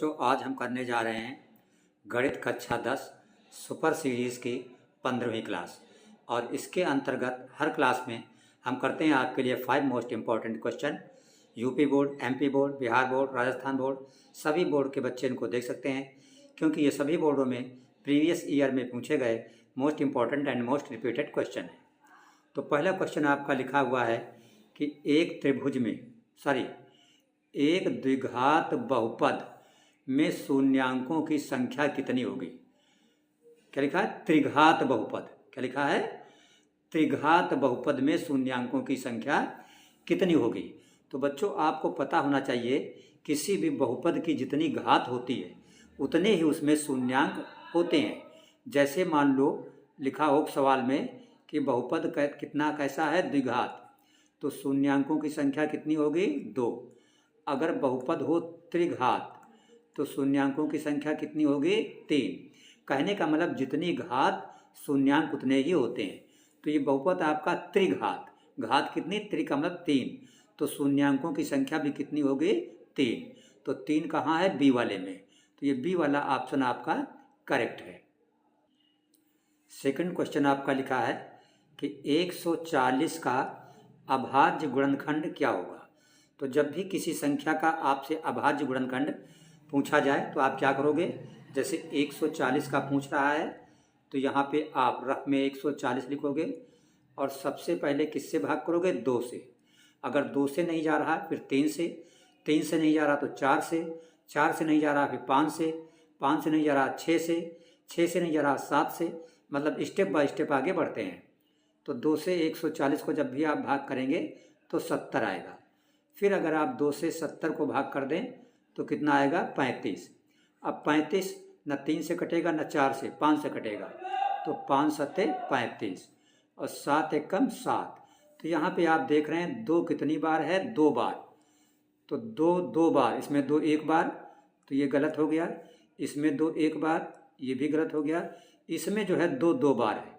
बच्चों आज हम करने जा रहे हैं गणित कक्षा 10 सुपर सीरीज़ की 15वीं क्लास। और इसके अंतर्गत हर क्लास में हम करते हैं आपके लिए 5 most important question. UP board, MP board, Bihar board, Rajasthan board, सभी बोर्ड के बच्चे इनको देख सकते हैं, क्योंकि ये सभी बोर्डों में प्रीवियस ईयर में पूछे गए most important and most repeated question है। तो पहला क्वेश्चन आपका लिखा हुआ है कि एक द्विघात बहुपद में शून्यांकों की संख्या कितनी होगी। क्या लिखा है? त्रिघात बहुपद। क्या लिखा है? त्रिघात बहुपद में शून्यांकों की संख्या कितनी होगी। तो बच्चों आपको पता होना चाहिए किसी भी बहुपद की जितनी घात होती है उतने ही उसमें शून्यांक होते हैं। जैसे मान लो लिखा हो सवाल में कि बहुपद कितना कैसा है, द्विघात, तो शून्यांकों की संख्या कितनी होगी? 2। अगर बहुपद हो त्रिघात तो शून्यांकों की संख्या कितनी होगी? 3। कहने का मतलब जितनी घात शून्यांक उतने ही होते हैं। तो ये बहुपद आपका त्रिघात, घात कितनी? त्रि का मतलब 3, तो शून्यांकों की संख्या भी कितनी होगी? 3। तो 3 कहाँ है? बी वाले में। तो ये बी वाला ऑप्शन आपका करेक्ट है। सेकंड क्वेश्चन आपका लिखा है कि 140 का अभाज्य गुणनखंड क्या होगा। तो जब भी किसी संख्या का आपसे अभाज्य गुणनखंड पूछा जाए तो आप क्या करोगे? जैसे 140 का पूछ रहा है तो यहाँ पे आप रफ में 140 लिखोगे और सबसे पहले किससे भाग करोगे? 2 से। अगर 2 से नहीं जा रहा फिर 3 से, 3 से नहीं जा रहा तो 4 से, 4 से नहीं जा रहा फिर 5 से, 5 से नहीं जा रहा 6 से, 6 से नहीं जा रहा 7 से, मतलब स्टेप बाय स्टेप आगे बढ़ते हैं। तो 2 से 140 को जब भी आप भाग करेंगे तो 70 आएगा। फिर अगर आप 2 से 70 को भाग कर दें तो कितना आएगा? 35। अब 35 न 3 से कटेगा न 4 से, 5 से कटेगा, तो 5 सत्ते 35 और 7 एकम 7। तो यहाँ पे आप देख रहे हैं 2 कितनी बार है? 2 बार। तो 2 बार, इसमें 2 एक बार, तो ये गलत हो गया। इसमें 2 एक बार, ये भी गलत हो गया। इसमें जो है 2 बार है।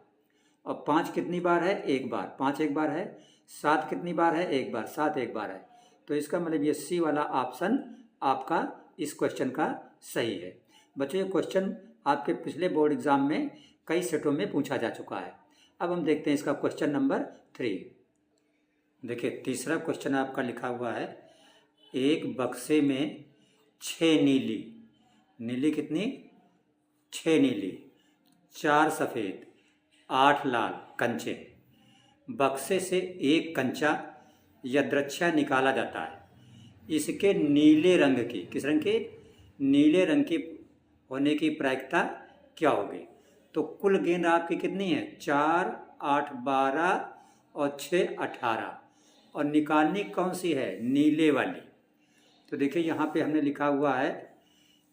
और 5 कितनी बार है? एक बार, 5 एक बार है। 7 कितनी बार है? एक बार, 7 एक बार है। तो इसका मतलब ये सी वाला ऑप्शन आपका इस क्वेश्चन का सही है। बच्चों ये क्वेश्चन आपके पिछले बोर्ड एग्जाम में कई सेटों में पूछा जा चुका है। अब हम देखते हैं इसका क्वेश्चन नंबर 3। देखिए तीसरा क्वेश्चन आपका लिखा हुआ है, एक बक्से में 6 नीली कितनी? 6 नीली, 4 सफ़ेद, 8 लाल कंचे। बक्से से एक कंचा यदृच्छा निकाला जाता है। इसके नीले रंग की, किस रंग की? नीले रंग की होने की प्रायिकता क्या होगी। तो कुल गेंद आपकी कितनी है? 4, 8, 12 और 6, 18। और निकालनी कौन सी है? नीले वाली। तो देखिए यहाँ पे हमने लिखा हुआ है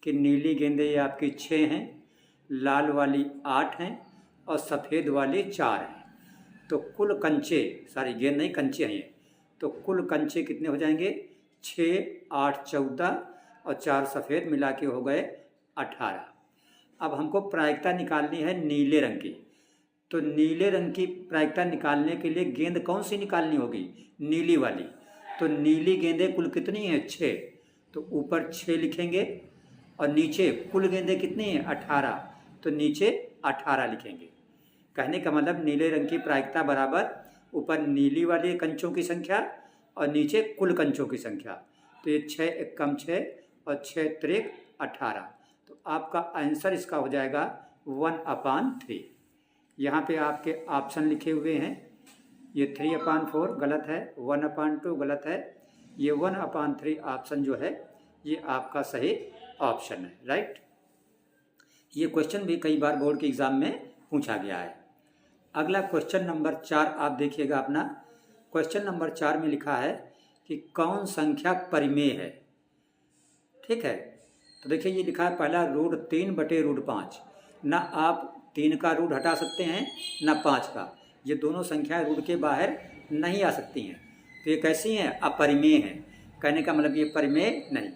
कि नीली गेंदें ये आपकी 6 हैं, लाल वाली 8 हैं और सफ़ेद वाली 4 हैं। तो कुल कंचे, सारी गेंद नहीं कंचे हैं, तो कुल कंचे कितने हो जाएंगे? 6, 8, 14 और 4 सफ़ेद मिला के हो गए 18। अब हमको प्रायिकता निकालनी है नीले रंग की। तो नीले रंग की प्रायिकता निकालने के लिए गेंद कौन सी निकालनी होगी? नीली वाली। तो नीली गेंदें कुल कितनी हैं? 6। तो ऊपर 6 लिखेंगे और नीचे कुल गेंदें कितनी हैं? 18। तो नीचे 18 लिखेंगे। कहने का मतलब नीले रंग की प्रायिकता बराबर ऊपर नीली वाले कंचों की संख्या और नीचे कुल कंचों की संख्या। तो ये 6 एकम 6 और 6 त्रिक 18। तो आपका आंसर इसका हो जाएगा 1/3। यहाँ पे आपके ऑप्शन लिखे हुए हैं। ये 3/4 गलत है, 1/2 गलत है, ये 1/3 ऑप्शन जो है ये आपका सही ऑप्शन है। राइट। ये क्वेश्चन भी कई बार बोर्ड के एग्ज़ाम में पूछा गया है। अगला क्वेश्चन नंबर 4 आप देखिएगा अपना। क्वेश्चन नंबर 4 में लिखा है कि कौन संख्या परिमेय है। ठीक है, तो देखिए ये लिखा है पहला √3/√5। ना आप 3 का रूट हटा सकते हैं ना 5 का। ये दोनों संख्याएं रूट के बाहर नहीं आ सकती हैं। तो ये कैसी हैं? अपरिमेय हैं। कहने का मतलब ये परिमेय नहीं।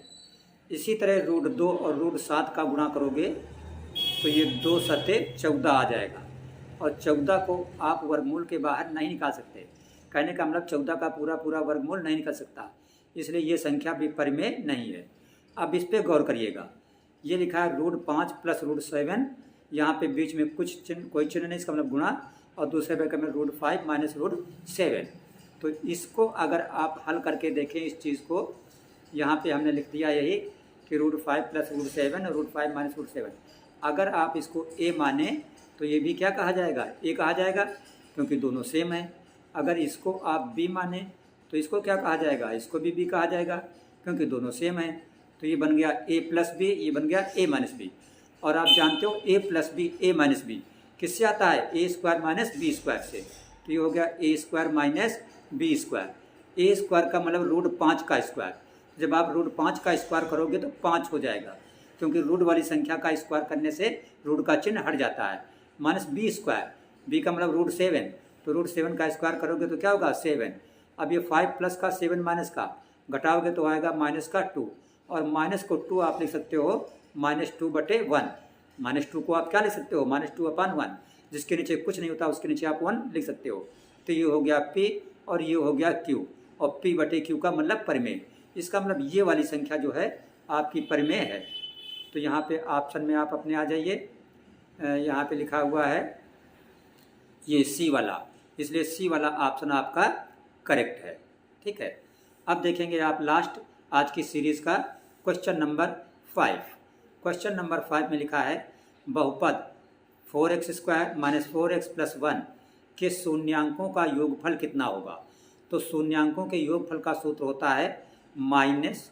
इसी तरह √2 और √7 का गुणा करोगे तो ये 2 सत्ते 14 आ जाएगा। और 14 को आप वर्गमूल के बाहर नहीं निकाल सकते। कहने का मतलब 14 का पूरा वर्गमूल नहीं निकल सकता, इसलिए ये संख्या भी परिमेय नहीं है। अब इस पर गौर करिएगा। ये लिखा है √5 प्लस √7, यहाँ पे बीच में कुछ चिन्ह, कोई चिन्ह नहीं, इसका मतलब गुणा, और दूसरे ब्रैकेट में √5 माइनस √7। तो इसको अगर आप हल करके देखें इस चीज़ को, यहाँ पे हमने लिख दिया यही कि √5 प्लस √7 और √5 माइनस √7। अगर आप इसको a माने तो ये भी क्या कहा जाएगा, a कहा जाएगा, क्योंकि दोनों सेम है। अगर इसको आप b माने तो इसको क्या कहा जाएगा, इसको भी b कहा जाएगा, क्योंकि दोनों सेम है। तो ये बन गया a प्लस बी, ये बन गया a माइनस बी। और आप जानते हो a plus B a minus B किससे आता है, a square minus b square से। तो ये हो गया a square minus b square. a square का मतलब √5 का स्क्वायर। जब आप √5 का स्क्वायर करोगे तो 5 हो जाएगा, क्योंकि रूट वाली संख्या का स्क्वायर करने से रूट का चिन्ह हट जाता है। माइनस b स्क्वायर, b का मतलब √7, तो √7 का स्क्वायर करोगे तो क्या होगा 7। अब ये 5 प्लस का 7 माइनस का घटाओगे तो आएगा माइनस का 2, और माइनस को 2 आप लिख सकते हो -2/1। -2 को आप क्या लिख सकते हो, -2/1। जिसके नीचे कुछ नहीं होता उसके नीचे आप 1 लिख सकते हो। तो ये हो गया p और ये हो गया q, और p/q का मतलब परिमेय। इसका मतलब ये वाली संख्या जो है आपकी परिमेय है। तो यहाँ पे ऑप्शन में आप अपने आ जाइए, यहाँ पे लिखा हुआ है ये सी वाला, इसलिए सी वाला ऑप्शन आपका करेक्ट है। ठीक है, अब देखेंगे आप लास्ट आज की सीरीज़ का क्वेश्चन नंबर 5। क्वेश्चन नंबर 5 में लिखा है बहुपद 4x² माइनस 4x प्लस 1 के शून्यांकों का योगफल कितना होगा। तो शून्यांकों के योगफल का सूत्र होता है माइनस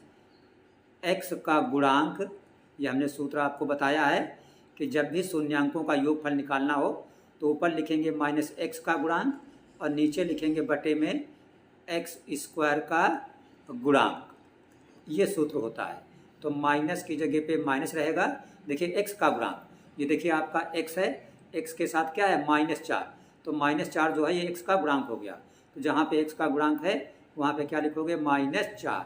x का गुणांक। ये हमने सूत्र आपको बताया है कि जब भी शून्यांकों का योगफल निकालना हो तो ऊपर लिखेंगे -x का गुणांक और नीचे लिखेंगे बटे में x² का गुणांक। ये सूत्र होता है। तो माइनस की जगह पे माइनस रहेगा। देखिए x का गुणांक, ये देखिए आपका x है, x के साथ क्या है -4, तो -4 जो है ये x का गुणांक हो गया। तो जहाँ पे x का गुणांक है वहाँ पे क्या लिखोगे -4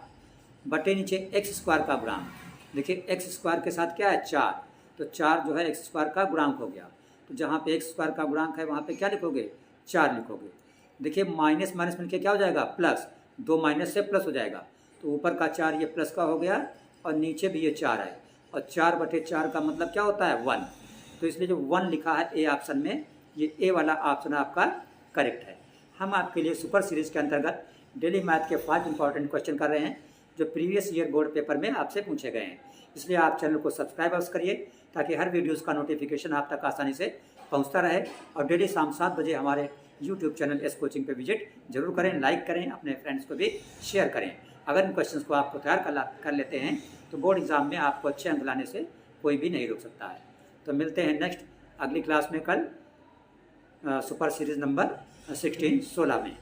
बटे नीचे x² का गुणांक। देखिए x² के साथ क्या है 4, तो 4 जो है x² का गुणांक हो गया। तो जहाँ पे x² का गुणांक है वहाँ पे क्या लिखोगे 4 लिखोगे। देखिए माइनस माइनस मिलके क्या हो जाएगा प्लस, 2 माइनस से प्लस हो जाएगा। तो ऊपर का 4 ये प्लस का हो गया और नीचे भी ये 4 है, और 4/4 का मतलब क्या होता है 1। तो इसलिए जो 1 लिखा है ए ऑप्शन में, ये ए वाला ऑप्शन आपका करेक्ट है। हम आपके लिए सुपर सीरीज़ के अंतर्गत डेली मैथ के 5 इंपॉर्टेंट क्वेश्चन कर रहे हैं जो प्रीवियस ईयर बोर्ड पेपर में आपसे पूछे गए हैं। इसलिए आप चैनल को सब्सक्राइब अवश्य करिए ताकि हर वीडियोस का नोटिफिकेशन आप तक आसानी से पहुंचता रहे। और डेली शाम 7 बजे हमारे यूट्यूब चैनल एस कोचिंग पे विजिट जरूर करें, लाइक करें, अपने फ्रेंड्स को भी शेयर करें। अगर इन क्वेश्चंस को आपको तैयार कर लेते हैं तो बोर्ड एग्जाम में आपको अच्छे अंक लाने से कोई भी नहीं रोक सकता है। तो मिलते हैं नेक्स्ट अगली क्लास में कल सुपर सीरीज़ नंबर 16 में।